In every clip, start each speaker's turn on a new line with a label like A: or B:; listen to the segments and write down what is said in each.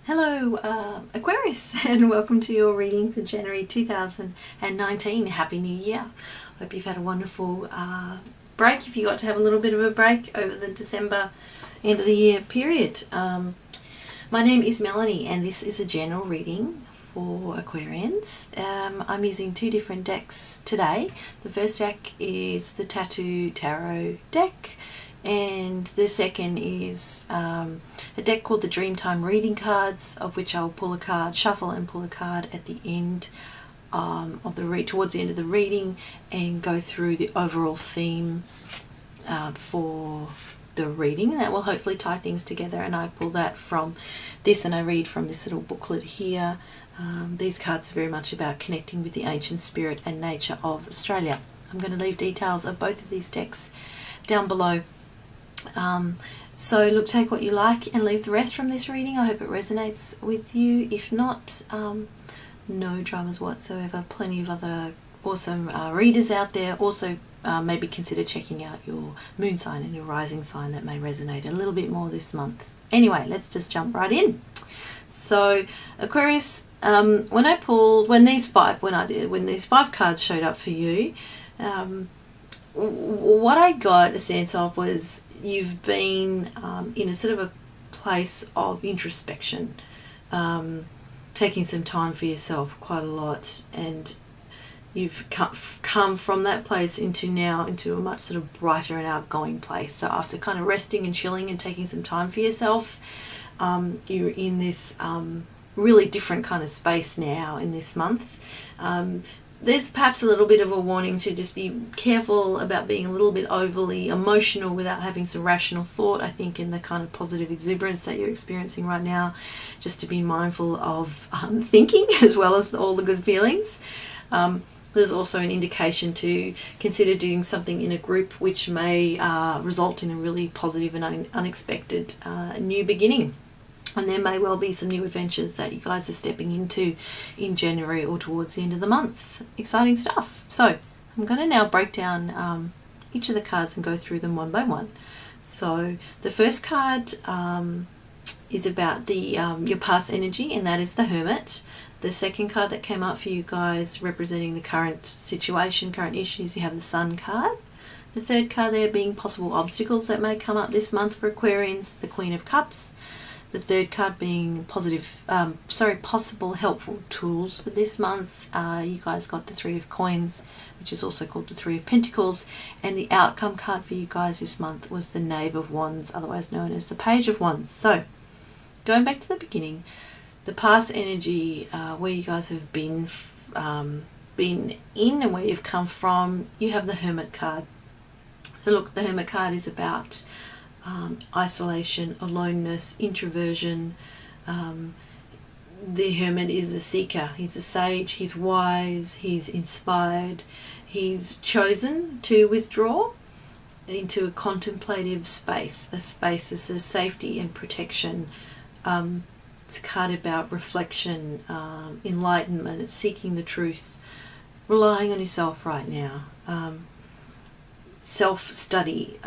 A: Hello Aquarius, and welcome to your reading for January 2019. Happy New Year. Hope you've had a wonderful break, if you got to have a little bit of a break over the December end of the year period. My name is Melanie and this is a general reading for Aquarians. I'm using two different decks today. The first deck is the Tattoo Tarot deck, and the second is a deck called the Dreamtime Reading Cards, of which I'll pull a card, shuffle and pull a card at the end of the towards the end of the reading, and go through the overall theme for the reading. That will hopefully tie things together, and I pull that from this and I read from this little booklet here. These cards are very much about connecting with the ancient spirit and nature of Australia. I'm going to leave details of both of these decks down below. So look, take what you like and leave the rest from this reading. I hope it resonates with you. If not, no dramas whatsoever. Plenty of other awesome readers out there. Also, maybe consider checking out your moon sign and your rising sign. That may resonate a little bit more this month. Anyway, let's just jump right in. So Aquarius, when these five cards showed up for you, what I got a sense of was you've been in a sort of a place of introspection, taking some time for yourself quite a lot, and you've come from that place into a much sort of brighter and outgoing place. So after kind of resting and chilling and taking some time for yourself, you're in this really different kind of space now in this month. There's perhaps a little bit of a warning to just be careful about being a little bit overly emotional without having some rational thought, I think, in the kind of positive exuberance that you're experiencing right now. Just to be mindful of thinking as well as all the good feelings. There's also an indication to consider doing something in a group which may result in a really positive and unexpected new beginning. And there may well be some new adventures that you guys are stepping into in January or towards the end of the month. Exciting stuff. So I'm going to now break down each of the cards and go through them one by one. So the first card is about your past energy, and that is the Hermit. The second card that came up for you guys representing the current situation, current issues, you have the Sun card. The third card there being possible obstacles that may come up this month for Aquarians, the Queen of Cups. The third card being possible helpful tools for this month. You guys got the Three of Coins, which is also called the Three of Pentacles. And the outcome card for you guys this month was the Knave of Wands, otherwise known as the Page of Wands. So, going back to the beginning, the past energy, where you guys have been in and where you've come from, you have the Hermit card. So look, the Hermit card is about isolation, aloneness, introversion. The Hermit is a seeker. He's a sage. He's wise. He's inspired. He's chosen to withdraw into a contemplative space, a space of safety and protection. It's a card about reflection, enlightenment, seeking the truth, relying on yourself right now, self-study,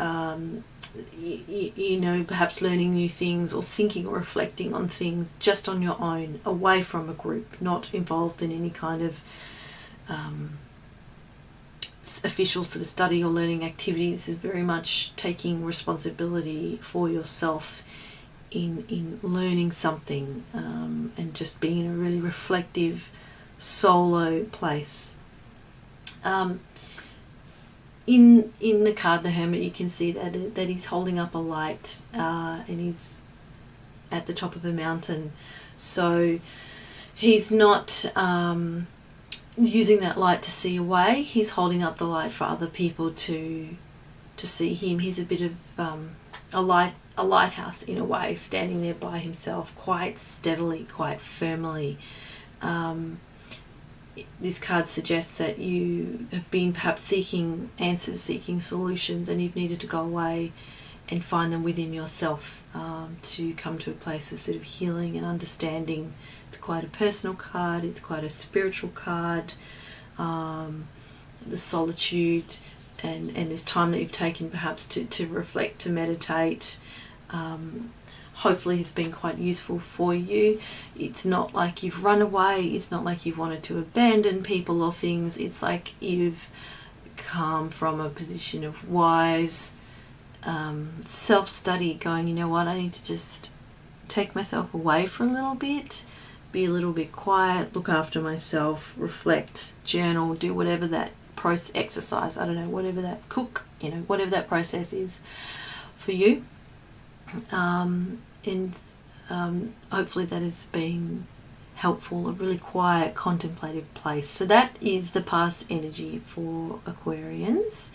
A: perhaps learning new things or thinking or reflecting on things just on your own, away from a group, not involved in any kind of official sort of study or learning activity. This is very much taking responsibility for yourself in learning something, and just being in a really reflective solo place. In the card, the Hermit, you can see that he's holding up a light, and he's at the top of a mountain. So he's not using that light to see a way. He's holding up the light for other people to see him. He's a bit of a lighthouse in a way, standing there by himself, quite steadily, quite firmly. This card suggests that you have been perhaps seeking answers, seeking solutions, and you've needed to go away and find them within yourself, to come to a place of sort of healing and understanding. It's quite a personal card. It's quite a spiritual card. The solitude and this time that you've taken perhaps to reflect, to meditate, hopefully has been quite useful for you. It's not like you've run away, it's not like you've wanted to abandon people or things. It's like you've come from a position of wise self-study, going, you know what, I need to just take myself away for a little bit, be a little bit quiet, look after myself, reflect, journal, do whatever that exercise, I don't know, whatever that whatever that process is for you. Hopefully that has been helpful, a really quiet, contemplative place. So that is the past energy for Aquarians.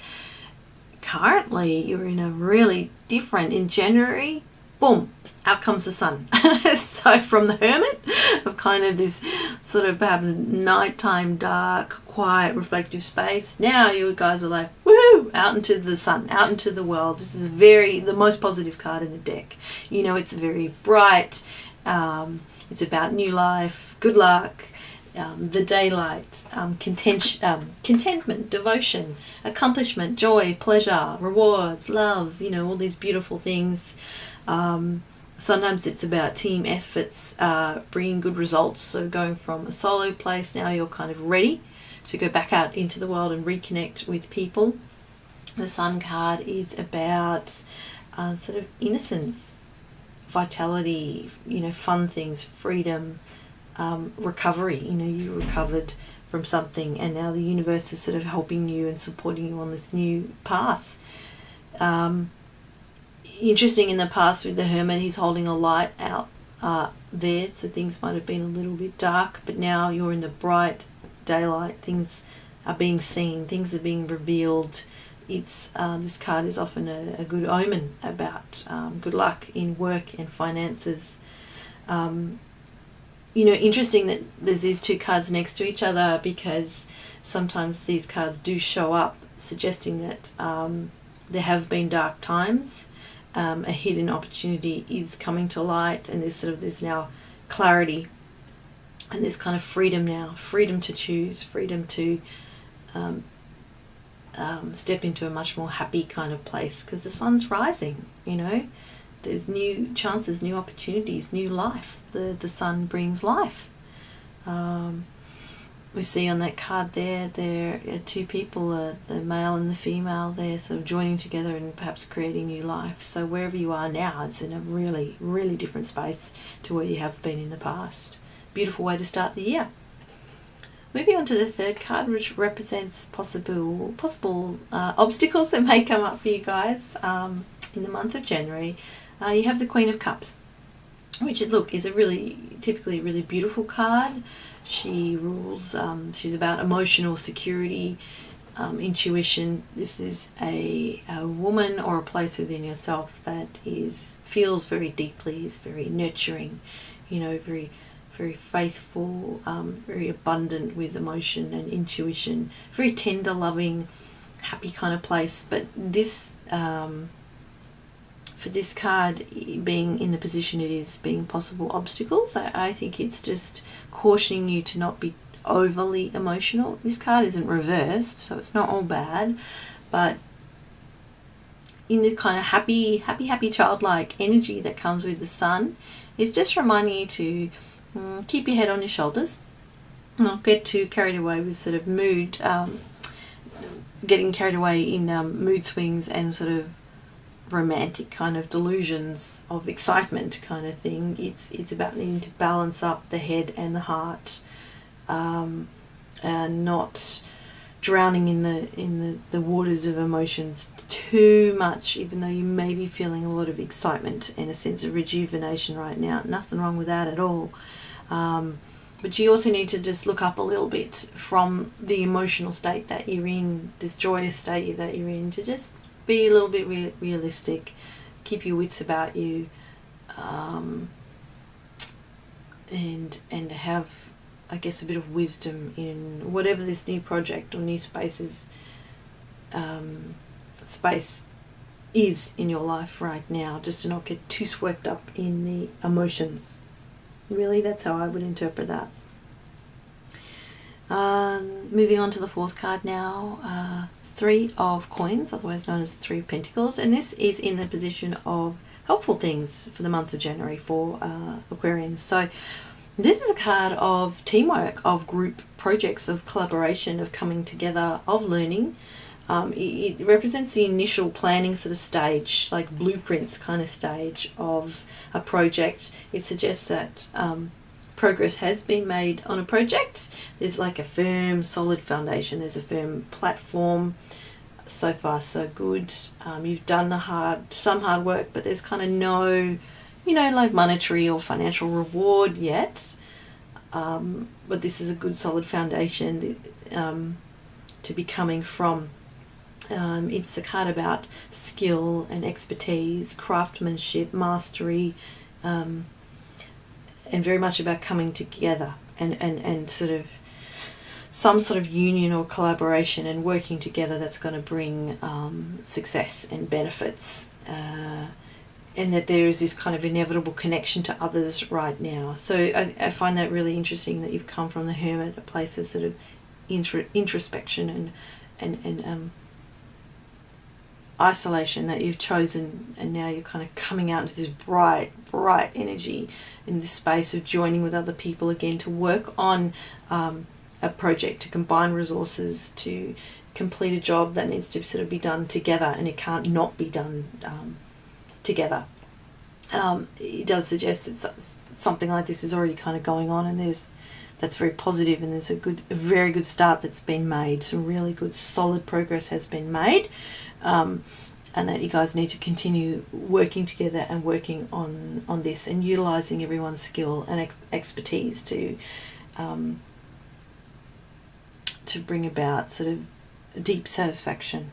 A: Currently, you're in a really different, in January, boom, out comes the sun. So from the hermit of kind of this sort of perhaps nighttime, dark, quiet, reflective space, now you guys are like, woohoo, out into the sun, out into the world. This is the most positive card in the deck. You know, it's very bright. It's about new life, good luck, the daylight, contentment, devotion, accomplishment, joy, pleasure, rewards, love, you know, all these beautiful things. Sometimes it's about team efforts, bringing good results. So going from a solo place, now you're kind of ready to go back out into the world and reconnect with people. The Sun card is about sort of innocence, vitality, you know, fun things, freedom, recovery. You know, you recovered from something and now the universe is sort of helping you and supporting you on this new path. Interesting, in the past with the Hermit, he's holding a light out there, so things might have been a little bit dark, but now you're in the bright daylight. Things are being seen, things are being revealed. It's this card is often a good omen about good luck in work and finances. You know, interesting that there's these two cards next to each other, because sometimes these cards do show up suggesting that there have been dark times. A hidden opportunity is coming to light, and there's now clarity, and there's kind of freedom now, freedom to choose, freedom to step into a much more happy kind of place, because the sun's rising, you know, there's new chances, new opportunities, new life. The sun brings life. We see on that card there are two people, the male and the female, they're sort of joining together and perhaps creating new life. So wherever you are now, it's in a really, really different space to where you have been in the past. Beautiful way to start the year. Moving on to the third card, which represents possible obstacles that may come up for you guys in the month of January. You have the Queen of Cups, which is typically a really beautiful card. She rules, she's about emotional security, intuition. This is a woman or a place within yourself that feels very deeply, is very nurturing, you know, very, very faithful, very abundant with emotion and intuition, very tender, loving, happy kind of place. But this, for this card being in the position it is, being possible obstacles, I think it's just cautioning you to not be overly emotional. This card isn't reversed, so it's not all bad, but in this kind of happy childlike energy that comes with the sun, it's just reminding you to keep your head on your shoulders, not get too carried away with sort of mood, getting carried away in mood swings and sort of romantic kind of delusions of excitement kind of thing. It's about needing to balance up the head and the heart, and not drowning in the waters of emotions too much, even though you may be feeling a lot of excitement and a sense of rejuvenation right now. Nothing wrong with that at all. But you also need to just look up a little bit from the emotional state that you're in, this joyous state that you're in, to just be a little bit realistic, keep your wits about you, and have, I guess, a bit of wisdom in whatever this new project or new space is in your life right now, just to not get too swept up in the emotions. Really, that's how I would interpret that. Moving on to the fourth card now, Three of Coins, otherwise known as the Three of Pentacles, and this is in the position of helpful things for the month of January for Aquarians. So this is a card of teamwork, of group projects, of collaboration, of coming together, of learning. It represents the initial planning sort of stage, like blueprints kind of stage of a project. It suggests that progress has been made on a project. There's like a firm, solid foundation. There's a firm platform. So far, so good. You've done some hard work, but there's kind of no, like monetary or financial reward yet. But this is a good, solid foundation to be coming from. It's a card about skill and expertise, craftsmanship, mastery, and very much about coming together and sort of some sort of union or collaboration and working together that's going to bring success and benefits, and that there is this kind of inevitable connection to others right now. So I find that really interesting, that you've come from the Hermit, a place of sort of introspection and isolation, that you've chosen, and now you're kind of coming out into this bright energy in this space of joining with other people again to work on a project, to combine resources, to complete a job that needs to sort of be done together, and it can't not be done together. It does suggest that something like this is already kind of going on, and that's very positive, and there's a very good start that's been made. Some really good solid progress has been made, and that you guys need to continue working together and working on this and utilising everyone's skill and expertise to bring about sort of deep satisfaction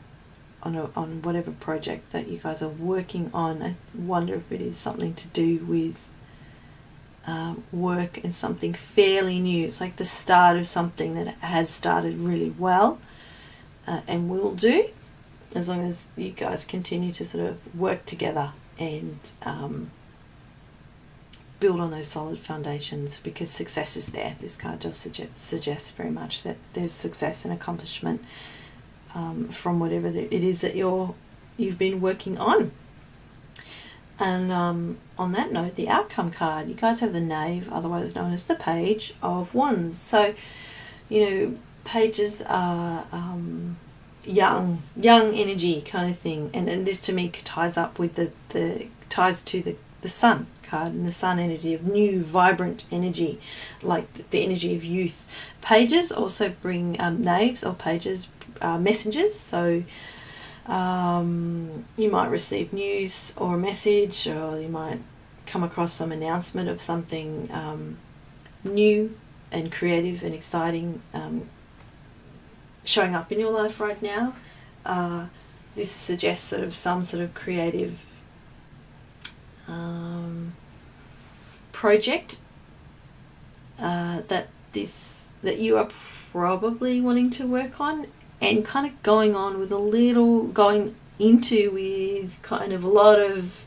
A: on whatever project that you guys are working on. I wonder if it is something to do with work and something fairly new. It's like the start of something that has started really well and will do, as long as you guys continue to sort of work together and build on those solid foundations, because success is there. This card does suggest very much that there's success and accomplishment from whatever it is that you've been working on. And on that note, the outcome card, you guys have the Knave, otherwise known as the Page of Wands. So, pages are young energy kind of thing, and this to me ties up with ties to the Sun card, and the Sun energy of new, vibrant energy, like the energy of youth. Pages also bring Knaves or pages, messengers. So you might receive news or a message, or you might come across some announcement of something new and creative and exciting showing up in your life right now. This suggests sort of some sort of creative project that you are probably wanting to work on, and kind of going into with kind of a lot of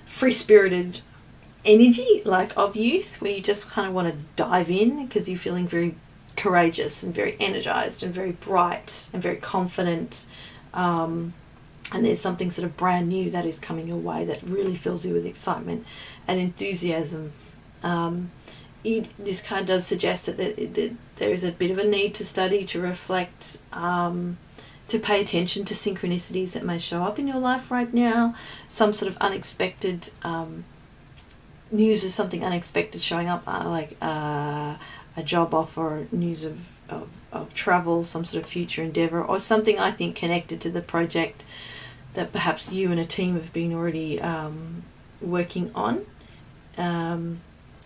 A: free-spirited energy, like of youth, where you just kind of want to dive in because you're feeling very courageous and very energized and very bright and very confident, and there's something sort of brand new that is coming your way that really fills you with excitement and enthusiasm. This card does suggest that there is a bit of a need to study, to reflect, to pay attention to synchronicities that may show up in your life right now. Some sort of unexpected news of something unexpected showing up, like a job offer, news of travel, some sort of future endeavour, or something I think connected to the project that perhaps you and a team have been already working on.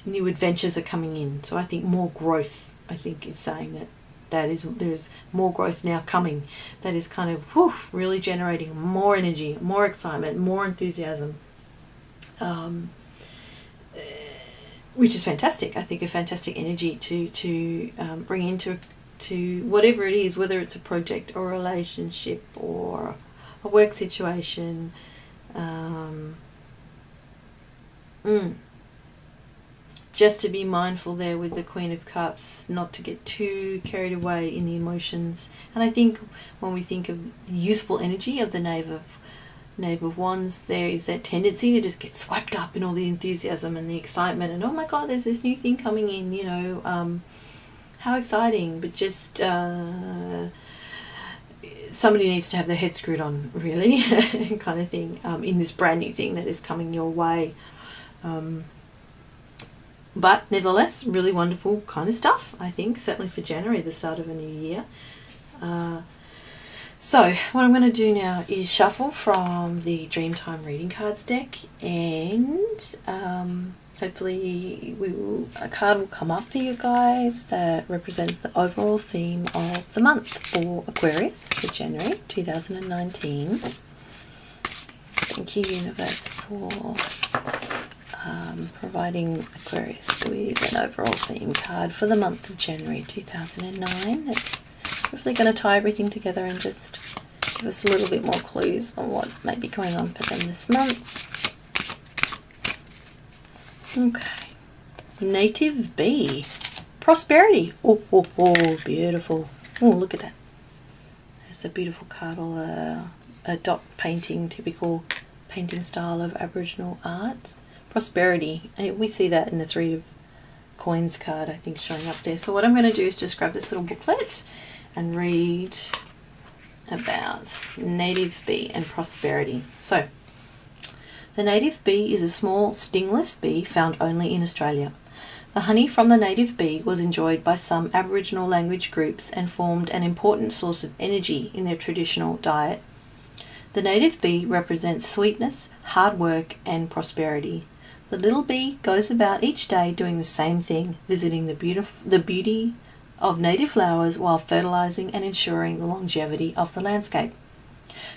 A: New adventures are coming in, so I think more growth, I think, is saying there is more growth now coming, that is kind of really generating more energy, more excitement, more enthusiasm, which is fantastic. I think a fantastic energy to bring into whatever it is, whether it's a project or a relationship or a work situation. Just to be mindful there with the Queen of Cups, not to get too carried away in the emotions. And I think when we think of the youthful energy of the Knave of Knave of Wands, there is that tendency to just get swept up in all the enthusiasm and the excitement and, oh my god, there's this new thing coming in, you know, how exciting. But just somebody needs to have their head screwed on, really, kind of thing, in this brand new thing that is coming your way. But nevertheless, really wonderful kind of stuff, I think, certainly for January, the start of a new year. So what I'm going to do now is shuffle from the Dreamtime Reading Cards deck, and hopefully a card will come up for you guys that represents the overall theme of the month for Aquarius for January 2019. Thank you, Universe, for providing Aquarius with an overall theme card for the month of January 2009. That's hopefully going to tie everything together and just give us a little bit more clues on what may be going on for them this month. Okay. Native Bee. Prosperity. Oh, beautiful. Oh, look at that. There's a beautiful card, all a dot painting, typical painting style of Aboriginal art. Prosperity. We see that in the Three of Coins card, I think, showing up there. So what I'm going to do is just grab this little booklet and read about native bee and prosperity. So, the native bee is a small stingless bee found only in Australia. The honey from the native bee was enjoyed by some Aboriginal language groups and formed an important source of energy in their traditional diet. The native bee represents sweetness, hard work, and prosperity. The little bee goes about each day doing the same thing, visiting the beauty of native flowers while fertilizing and ensuring the longevity of the landscape.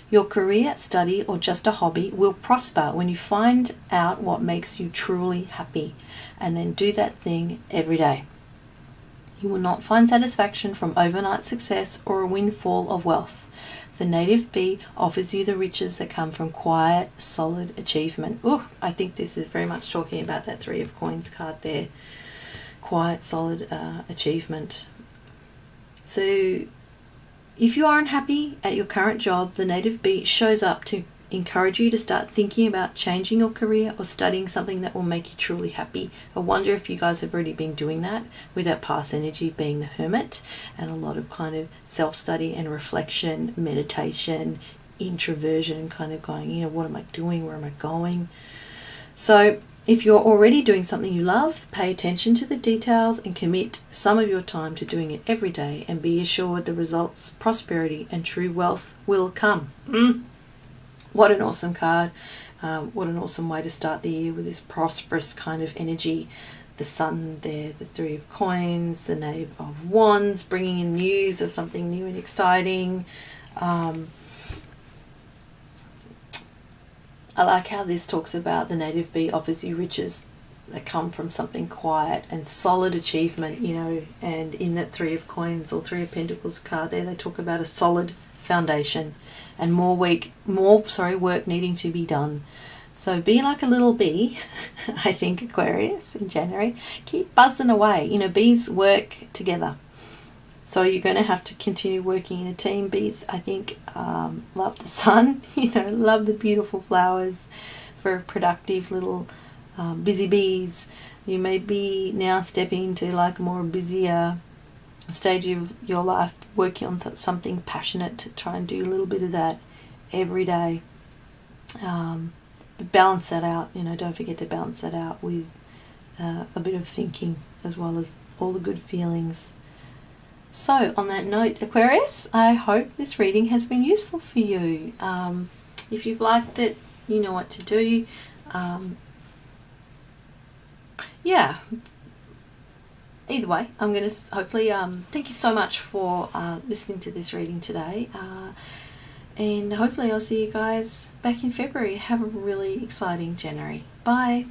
A: Your career, study, or just a hobby will prosper when you find out what makes you truly happy and then do that thing every day. You will not find satisfaction from overnight success or a windfall of wealth. The native bee offers you the riches that come from quiet, solid achievement. Ooh, I think this is very much talking about that Three of Coins card there. Quiet, solid achievement. So if you are unhappy at your current job, the native bee shows up to encourage you to start thinking about changing your career or studying something that will make you truly happy. I wonder if you guys have already been doing that, with that past energy being the Hermit, and a lot of kind of self-study and reflection, meditation, introversion, kind of going, you know, what am I doing? Where am I going? So if you're already doing something you love, pay attention to the details and commit some of your time to doing it every day, and be assured the results, prosperity, and true wealth will come. What an awesome card. What an awesome way to start the year, with this prosperous kind of energy. The Sun there, the Three of Coins, the Knave of Wands, bringing in news of something new and exciting. I like how this talks about the native bee offers you riches that come from something quiet and solid achievement, you know, and in that Three of Coins or Three of Pentacles card there, they talk about a solid foundation and more work needing to be done. So be like a little bee, I think, Aquarius, in January. Keep buzzing away. You know, bees work together. So you're going to have to continue working in a team. Bees, I think, love the sun, you know, love the beautiful flowers, very productive little busy bees. You may be now stepping into like a more busier stage of your life, working on something passionate to try and do a little bit of that every day. But balance that out, you know, don't forget to balance that out with a bit of thinking as well as all the good feelings. So on that note, Aquarius, I hope this reading has been useful for you. If you've liked it, you know what to do. Yeah. Either way, I'm going to hopefully thank you so much for listening to this reading today. And hopefully I'll see you guys back in February. Have a really exciting January. Bye.